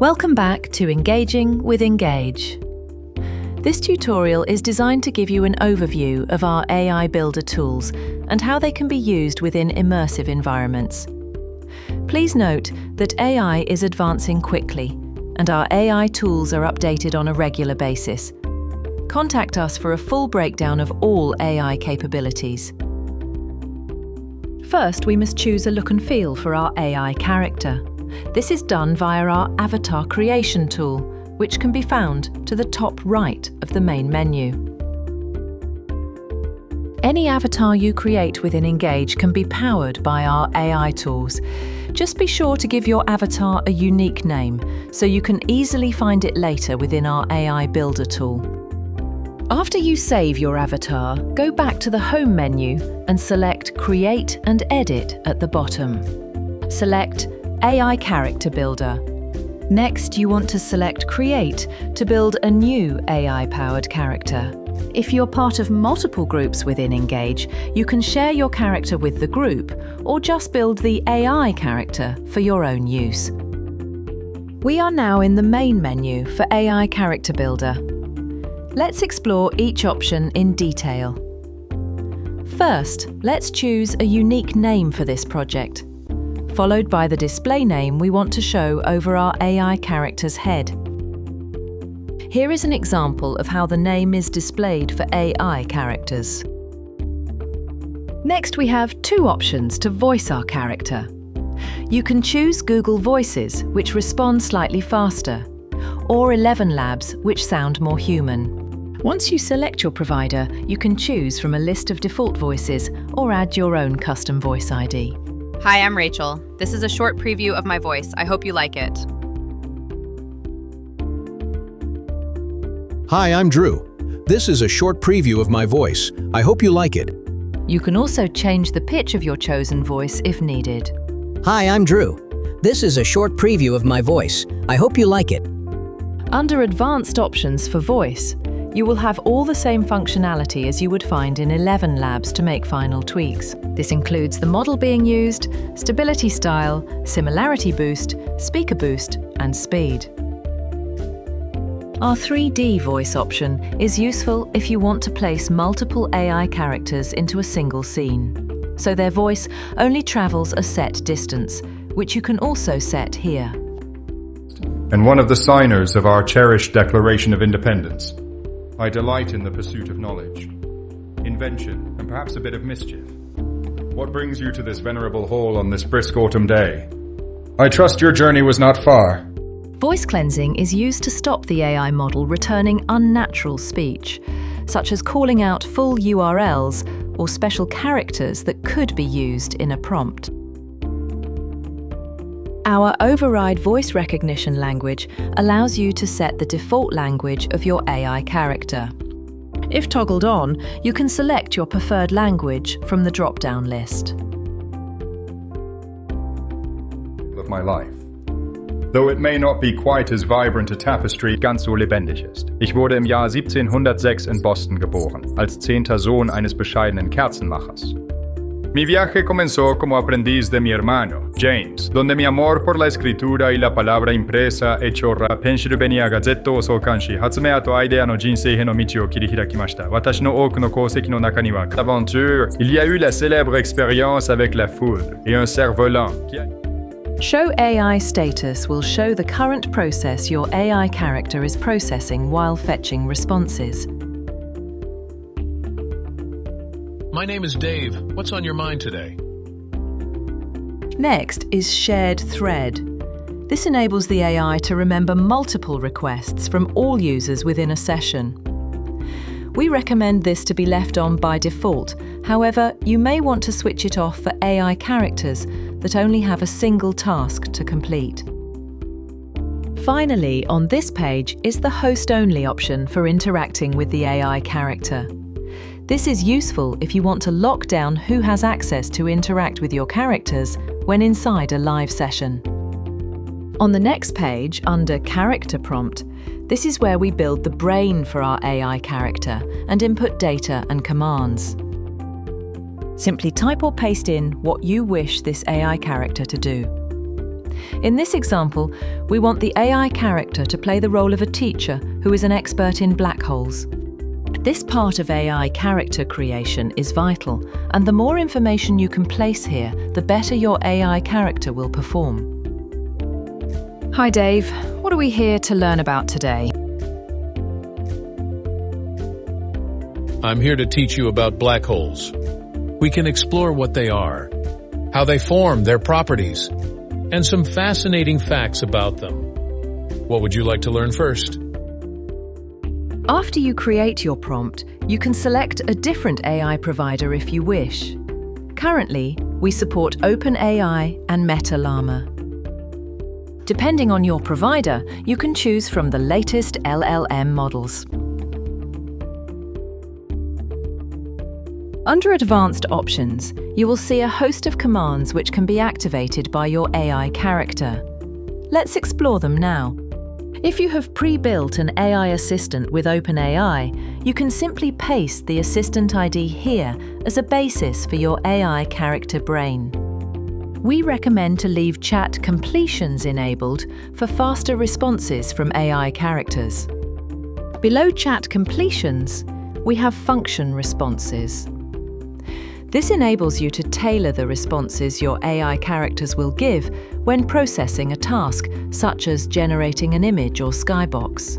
Welcome back to Engaging with Engage. This tutorial is designed to give you an overview of our AI Builder tools and how they can be used within immersive environments. Please note that AI is advancing quickly, and our AI tools are updated on a regular basis. Contact us for a full breakdown of all AI capabilities. First, we must choose a look and feel for our AI character. This is done via our Avatar Creation tool, which can be found to the top right of the main menu. Any avatar you create within Engage can be powered by our AI tools. Just be sure to give your avatar a unique name, so you can easily find it later within our AI Builder tool. After you save your avatar, go back to the Home menu and select Create and Edit at the bottom. Select AI Character Builder. Next, you want to select Create to build a new AI-powered character. If you're part of multiple groups within Engage, you can share your character with the group or just build the AI character for your own use. We are now in the main menu for AI Character Builder. Let's explore each option in detail. First, let's choose a unique name for this project, followed by the display name we want to show over our AI character's head. Here is an example of how the name is displayed for AI characters. Next, we have two options to voice our character. You can choose Google Voices, which respond slightly faster, or 11 Labs, which sound more human. Once you select your provider, you can choose from a list of default voices or add your own custom voice ID. Hi, I'm Rachel. This is a short preview of my voice. I hope you like it. Hi, I'm Drew. This is a short preview of my voice. I hope you like it. You can also change the pitch of your chosen voice if needed. Hi, I'm Drew. This is a short preview of my voice. I hope you like it. Under Advanced Options for Voice, you will have all the same functionality as you would find in 11 Labs to make final tweaks. This includes the model being used, stability style, similarity boost, speaker boost, and speed. Our 3D voice option is useful if you want to place multiple AI characters into a single scene, so their voice only travels a set distance, which you can also set here. And one of the signers of our cherished Declaration of Independence. I delight in the pursuit of knowledge, invention, and perhaps a bit of mischief. What brings you to this venerable hall on this brisk autumn day? I trust your journey was not far. Voice cleansing is used to stop the AI model returning unnatural speech, such as calling out full URLs or special characters that could be used in a prompt. Our override voice recognition language allows you to set the default language of your AI character. If toggled on, you can select your preferred language from the drop-down list. Of my life. Though it may not be quite as vibrant a tapestry, ganz so lebendig ist. Ich wurde im Jahr 1706 in Boston geboren, als 10. Sohn eines bescheidenen Kerzenmachers. Mi viaje comenzó como aprendiz de mi hermano, James, donde mi amor por la escritura y la palabra impresa hecho Pennsylvania Gazetteを創刊し、発明とアイデアの人生への道を切り開きました。私の多くの功績の中には、aventure, il y a eu la célèbre expérience avec la foudre et un cerf-volant. Show AI status will show the current process your AI character is processing while fetching responses. My name is Dave. What's on your mind today? Next is Shared Thread. This enables the AI to remember multiple requests from all users within a session. We recommend this to be left on by default. However, you may want to switch it off for AI characters that only have a single task to complete. Finally, on this page is the host-only option for interacting with the AI character. This is useful if you want to lock down who has access to interact with your characters when inside a live session. On the next page, under Character Prompt, this is where we build the brain for our AI character and input data and commands. Simply type or paste in what you wish this AI character to do. In this example, we want the AI character to play the role of a teacher who is an expert in black holes. This part of AI character creation is vital, and the more information you can place here, the better your AI character will perform. Hi Dave, what are we here to learn about today? I'm here to teach you about black holes. We can explore what they are, how they form, their properties, and some fascinating facts about them. What would you like to learn first? After you create your prompt, you can select a different AI provider if you wish. Currently, we support OpenAI and Meta Llama. Depending on your provider, you can choose from the latest LLM models. Under Advanced Options, you will see a host of commands which can be activated by your AI character. Let's explore them now. If you have pre-built an AI assistant with OpenAI, you can simply paste the assistant ID here as a basis for your AI character brain. We recommend to leave chat completions enabled for faster responses from AI characters. Below chat completions, we have function responses. This enables you to tailor the responses your AI characters will give when processing a task, such as generating an image or skybox.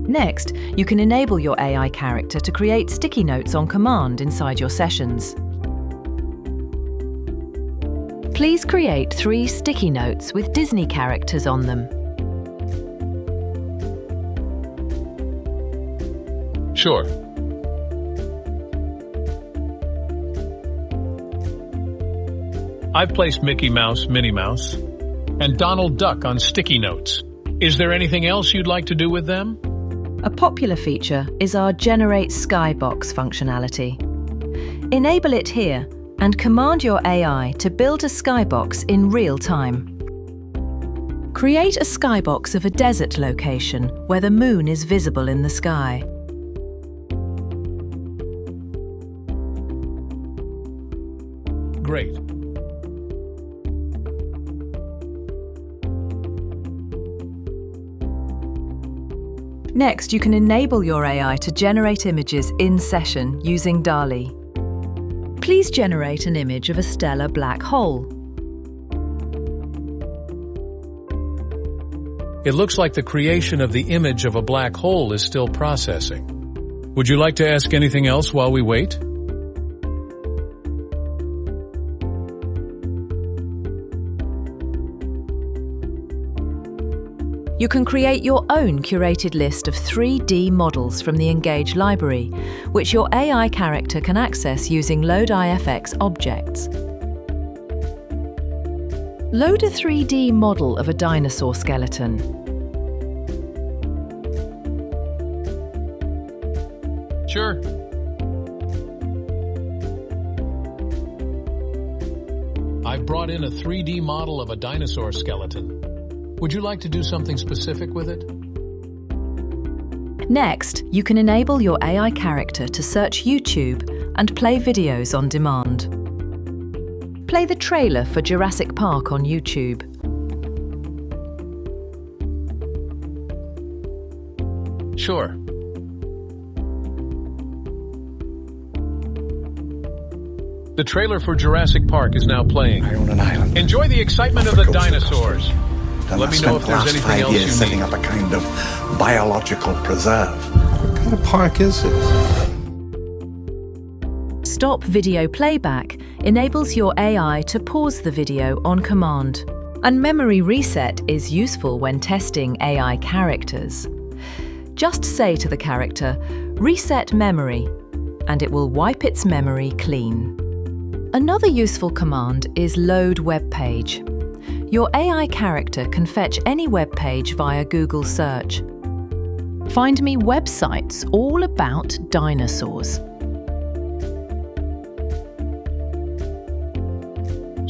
Next, you can enable your AI character to create sticky notes on command inside your sessions. Please create 3 sticky notes with Disney characters on them. Sure. I've placed Mickey Mouse, Minnie Mouse, and Donald Duck on sticky notes. Is there anything else you'd like to do with them? A popular feature is our Generate Skybox functionality. Enable it here and command your AI to build a skybox in real time. Create a skybox of a desert location where the moon is visible in the sky. Great. Next, you can enable your AI to generate images in session using DALL-E. Please generate an image of a stellar black hole. It looks like the creation of the image of a black hole is still processing. Would you like to ask anything else while we wait? You can create your own curated list of 3D models from the Engage library, which your AI character can access using LoadIFX objects. Load a 3D model of a dinosaur skeleton. Sure. I've brought in a 3D model of a dinosaur skeleton. Would you like to do something specific with it? Next, you can enable your AI character to search YouTube and play videos on demand. Play the trailer for Jurassic Park on YouTube. Sure. The trailer for Jurassic Park is now playing. I own an island. Enjoy the excitement of the dinosaurs. Let me know if there's anything else you need. Setting up a kind of biological preserve. What kind of park is this? Stop video playback enables your AI to pause the video on command. And memory reset is useful when testing AI characters. Just say to the character, "Reset memory," and it will wipe its memory clean. Another useful command is Load Web Page. Your AI character can fetch any web page via Google search. Find me websites all about dinosaurs.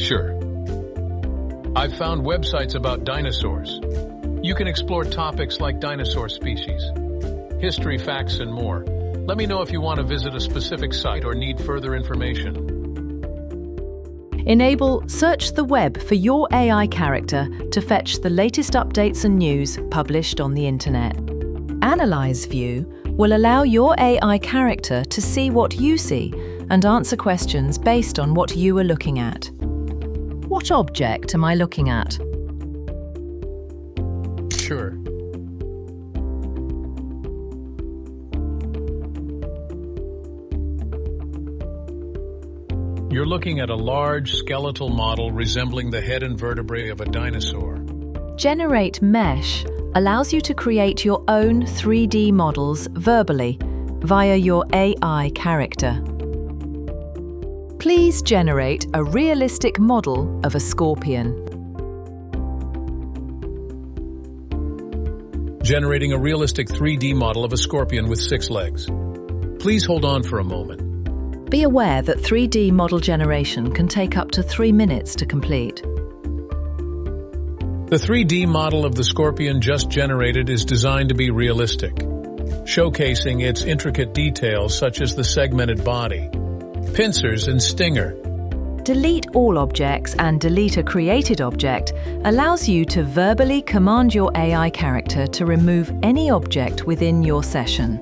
Sure. I've found websites about dinosaurs. You can explore topics like dinosaur species, history, facts, and more. Let me know if you want to visit a specific site or need further information. Enable Search the Web for your AI character to fetch the latest updates and news published on the internet. Analyze View will allow your AI character to see what you see and answer questions based on what you are looking at. What object am I looking at? Sure. You're looking at a large skeletal model resembling the head and vertebrae of a dinosaur. Generate Mesh allows you to create your own 3D models verbally via your AI character. Please generate a realistic model of a scorpion. Generating a realistic 3D model of a scorpion with 6 legs. Please hold on for a moment. Be aware that 3D model generation can take up to 3 minutes to complete. The 3D model of the scorpion just generated is designed to be realistic, showcasing its intricate details such as the segmented body, pincers, and stinger. Delete all objects and delete a created object allows you to verbally command your AI character to remove any object within your session.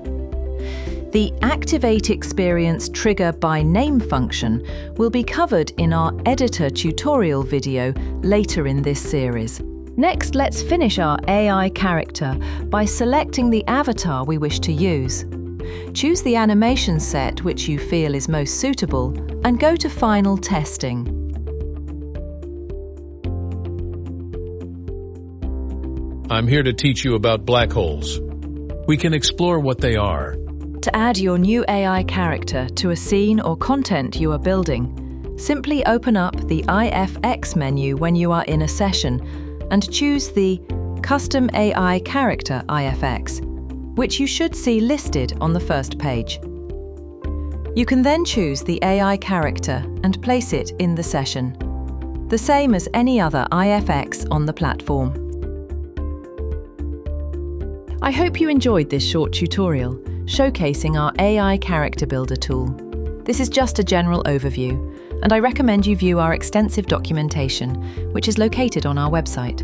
The Activate Experience Trigger by Name function will be covered in our editor tutorial video later in this series. Next, let's finish our AI character by selecting the avatar we wish to use. Choose the animation set which you feel is most suitable and go to Final Testing. I'm here to teach you about black holes. We can explore what they are. To add your new AI character to a scene or content you are building, simply open up the IFX menu when you are in a session and choose the Custom AI Character IFX, which you should see listed on the first page. You can then choose the AI character and place it in the session, the same as any other IFX on the platform. I hope you enjoyed this short tutorial showcasing our AI Character Builder tool. This is just a general overview, and I recommend you view our extensive documentation, which is located on our website.